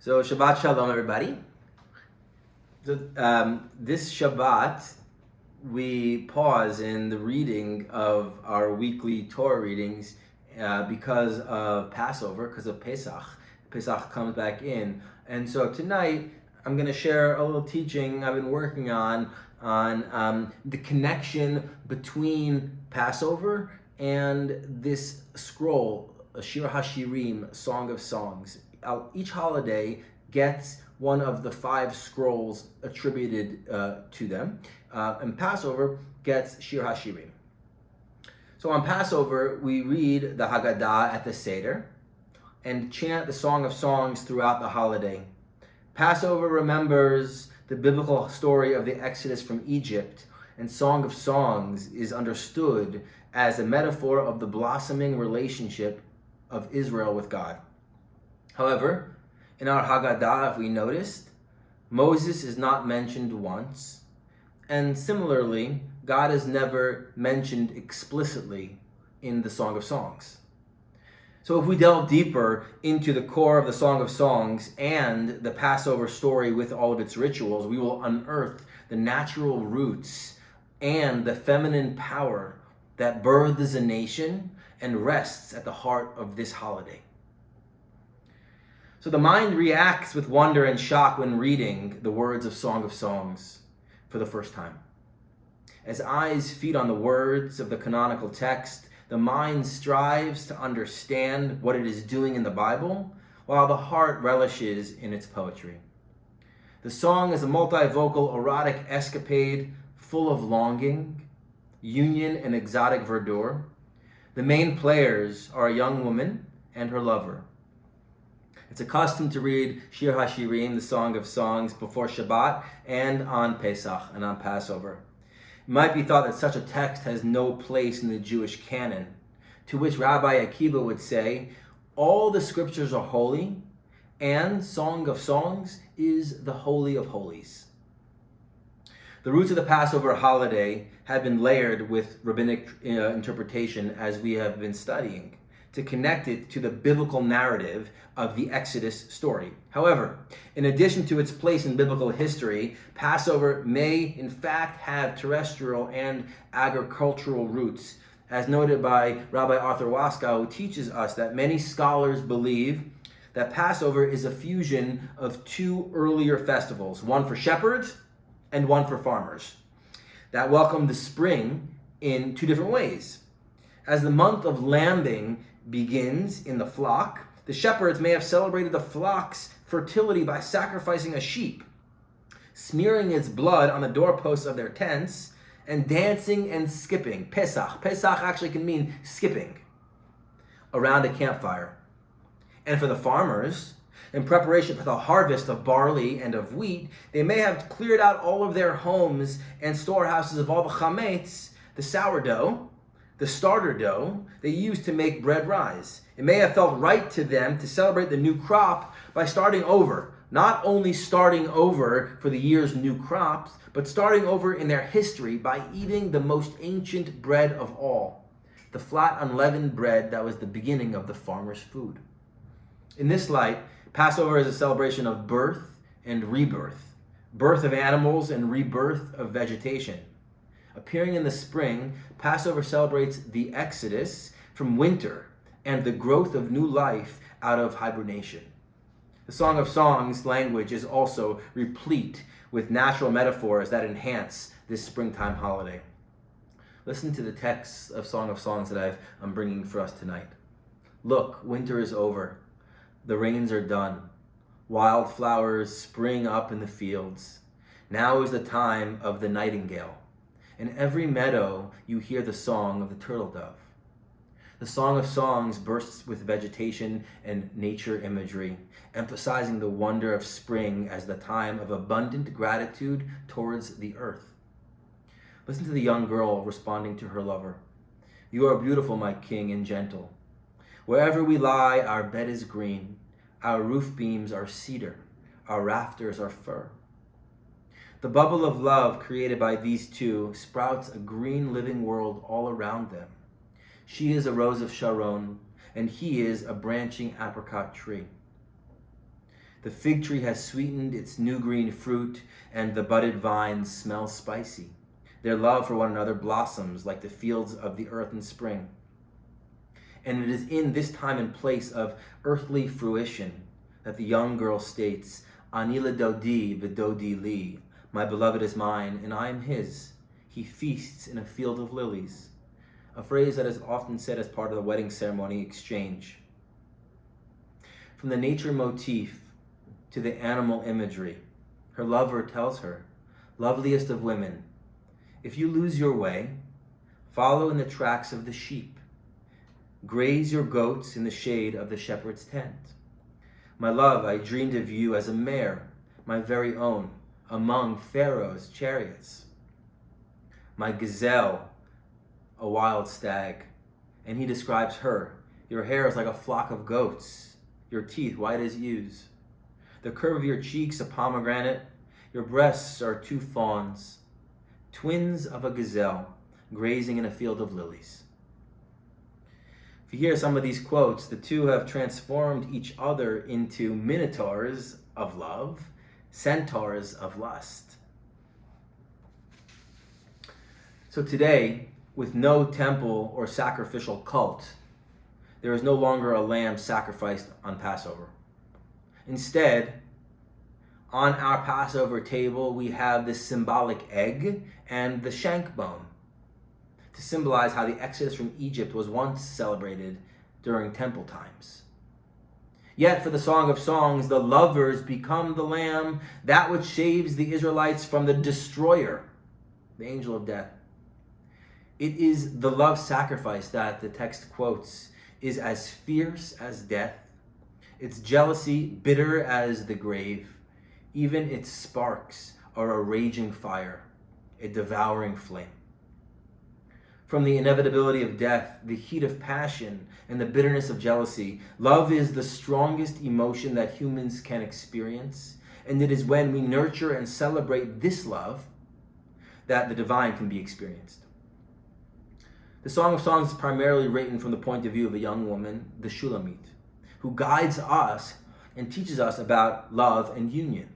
So Shabbat Shalom, everybody. So, this Shabbat, we pause in the reading of our weekly Torah readings because of Passover, because of Pesach. Pesach comes back in. And so tonight, I'm going to share a little teaching I've been working on the connection between Passover and this scroll, Shir HaShirim, Song of Songs. Each holiday gets one of the 5 scrolls attributed to them, and Passover gets Shir HaShirim. So on Passover, we read the Haggadah at the Seder and chant the Song of Songs throughout the holiday. Passover remembers the biblical story of the Exodus from Egypt, and Song of Songs is understood as a metaphor of the blossoming relationship of Israel with God. However, in our Haggadah, if we noticed, Moses is not mentioned once, and similarly, God is never mentioned explicitly in the Song of Songs. So if we delve deeper into the core of the Song of Songs and the Passover story with all of its rituals, we will unearth the natural roots and the feminine power that births a nation and rests at the heart of this holiday. So the mind reacts with wonder and shock when reading the words of Song of Songs for the first time. As eyes feed on the words of the canonical text, the mind strives to understand what it is doing in the Bible, while the heart relishes in its poetry. The song is a multi-vocal erotic escapade full of longing, union, and exotic verdure. The main players are a young woman and her lover. It's a custom to read Shir HaShirim, the Song of Songs, before Shabbat and on Pesach and on Passover. It might be thought that such a text has no place in the Jewish canon, to which Rabbi Akiva would say, all the scriptures are holy, and Song of Songs is the Holy of Holies. The roots of the Passover holiday have been layered with rabbinic interpretation as we have been studying, to connect it to the biblical narrative of the Exodus story. However, in addition to its place in biblical history, Passover may in fact have terrestrial and agricultural roots, as noted by Rabbi Arthur Waskow, who teaches us that many scholars believe that Passover is a fusion of 2 earlier festivals, one for shepherds and one for farmers, that welcome the spring in 2 different ways. As the month of lambing begins in the flock, the shepherds may have celebrated the flock's fertility by sacrificing a sheep, smearing its blood on the doorposts of their tents, and dancing and skipping. Pesach. Pesach actually can mean skipping around a campfire. And for the farmers, in preparation for the harvest of barley and of wheat, they may have cleared out all of their homes and storehouses of all the chametz, the sourdough, the starter dough they used to make bread rise. It may have felt right to them to celebrate the new crop by starting over. Not only starting over for the year's new crops, but starting over in their history by eating the most ancient bread of all, the flat unleavened bread that was the beginning of the farmer's food. In this light, Passover is a celebration of birth and rebirth, birth of animals and rebirth of vegetation. Appearing in the spring, Passover celebrates the exodus from winter and the growth of new life out of hibernation. The Song of Songs language is also replete with natural metaphors that enhance this springtime holiday. Listen to the texts of Song of Songs that I'm bringing for us tonight. Look, winter is over. The rains are done. Wildflowers spring up in the fields. Now is the time of the nightingale. In every meadow, you hear the song of the turtle dove. The Song of Songs bursts with vegetation and nature imagery, emphasizing the wonder of spring as the time of abundant gratitude towards the earth. Listen to the young girl responding to her lover. You are beautiful, my king, and gentle. Wherever we lie, our bed is green. Our roof beams are cedar. Our rafters are fir. The bubble of love created by these two sprouts a green living world all around them. She is a rose of Sharon, and he is a branching apricot tree. The fig tree has sweetened its new green fruit, and the budded vines smell spicy. Their love for one another blossoms like the fields of the earth in spring. And it is in this time and place of earthly fruition that the young girl states, Ani ledodi v'dodi li, my beloved is mine, and I am his. He feasts in a field of lilies. A phrase that is often said as part of the wedding ceremony exchange. From the nature motif to the animal imagery, her lover tells her, loveliest of women, if you lose your way, follow in the tracks of the sheep. Graze your goats in the shade of the shepherd's tent. My love, I dreamed of you as a mare, my very own, among Pharaoh's chariots. My gazelle, a wild stag, and he describes her. Your hair is like a flock of goats, your teeth white as ewes. The curve of your cheeks a pomegranate, your breasts are two fawns, twins of a gazelle, grazing in a field of lilies. If you hear some of these quotes, the two have transformed each other into minotaurs of love, centaurs of lust. So today, with no temple or sacrificial cult, there is no longer a lamb sacrificed on Passover. Instead, on our Passover table, we have this symbolic egg and the shank bone to symbolize how the exodus from Egypt was once celebrated during temple times. Yet for the Song of Songs, the lovers become the lamb, that which saves the Israelites from the destroyer, the angel of death. It is the love sacrifice that the text quotes is as fierce as death, its jealousy bitter as the grave, even its sparks are a raging fire, a devouring flame. From the inevitability of death, the heat of passion, and the bitterness of jealousy, love is the strongest emotion that humans can experience, and it is when we nurture and celebrate this love that the divine can be experienced. The Song of Songs is primarily written from the point of view of a young woman, the Shulamite, who guides us and teaches us about love and union.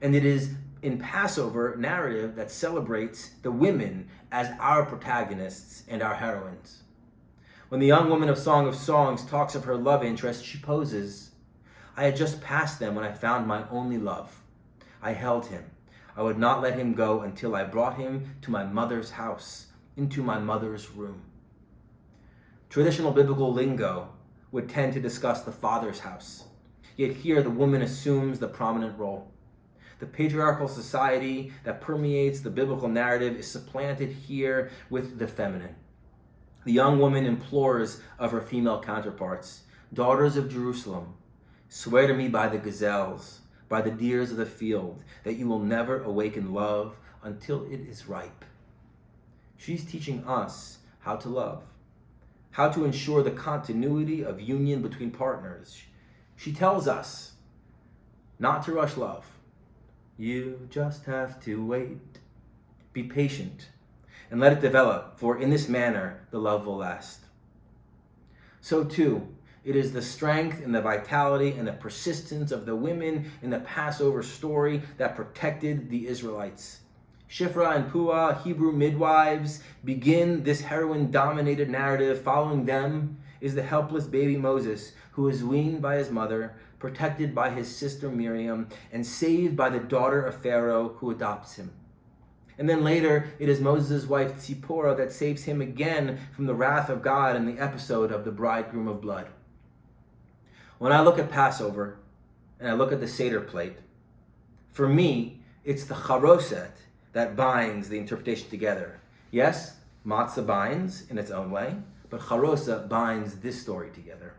And it is in Passover narrative that celebrates the women as our protagonists and our heroines. When the young woman of Song of Songs talks of her love interest, she poses, I had just passed them when I found my only love. I held him. I would not let him go until I brought him to my mother's house, into my mother's room. Traditional biblical lingo would tend to discuss the father's house. Yet here the woman assumes the prominent role. The patriarchal society that permeates the biblical narrative is supplanted here with the feminine. The young woman implores of her female counterparts, daughters of Jerusalem, swear to me by the gazelles, by the deers of the field, that you will never awaken love until it is ripe. She's teaching us how to love, how to ensure the continuity of union between partners. She tells us not to rush love. You just have to wait. Be patient and let it develop, for in this manner the love will last. So too, it is the strength and the vitality and the persistence of the women in the Passover story that protected the Israelites. Shifra and Puah, Hebrew midwives, begin this heroine-dominated narrative. Following them is the helpless baby Moses, who is weaned by his mother, protected by his sister Miriam, and saved by the daughter of Pharaoh who adopts him. And then later, it is Moses' wife Tzipporah that saves him again from the wrath of God in the episode of the bridegroom of blood. When I look at Passover, and I look at the Seder plate, for me, it's the charoset that binds the interpretation together. Yes, matzah binds in its own way, but charosa binds this story together.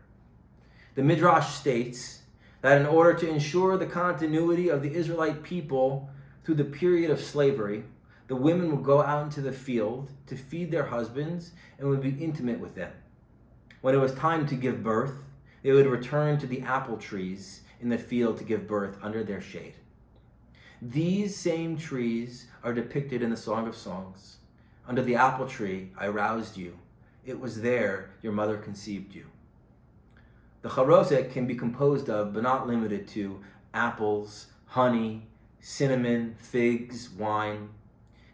The Midrash states that in order to ensure the continuity of the Israelite people through the period of slavery, the women would go out into the field to feed their husbands and would be intimate with them. When it was time to give birth, they would return to the apple trees in the field to give birth under their shade. These same trees are depicted in the Song of Songs. Under the apple tree, I roused you. It was there your mother conceived you. The charoset can be composed of, but not limited to, apples, honey, cinnamon, figs, wine.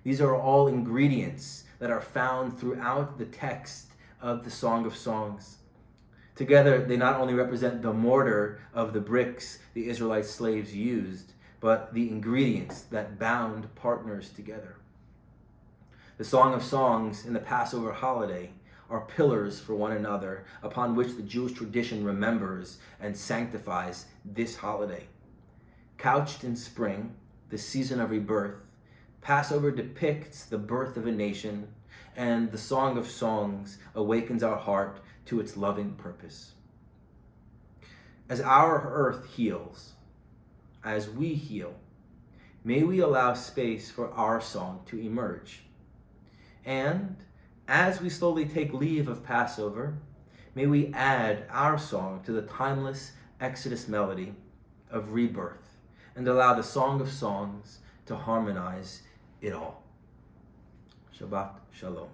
These are all ingredients that are found throughout the text of the Song of Songs. Together, they not only represent the mortar of the bricks the Israelite slaves used, but the ingredients that bound partners together. The Song of Songs and the Passover holiday are pillars for one another upon which the Jewish tradition remembers and sanctifies this holiday. Couched in spring, the season of rebirth, Passover depicts the birth of a nation, and the Song of Songs awakens our heart to its loving purpose. As our earth heals, as we heal, may we allow space for our song to emerge. And as we slowly take leave of Passover, may we add our song to the timeless Exodus melody of rebirth and allow the Song of Songs to harmonize it all. Shabbat Shalom.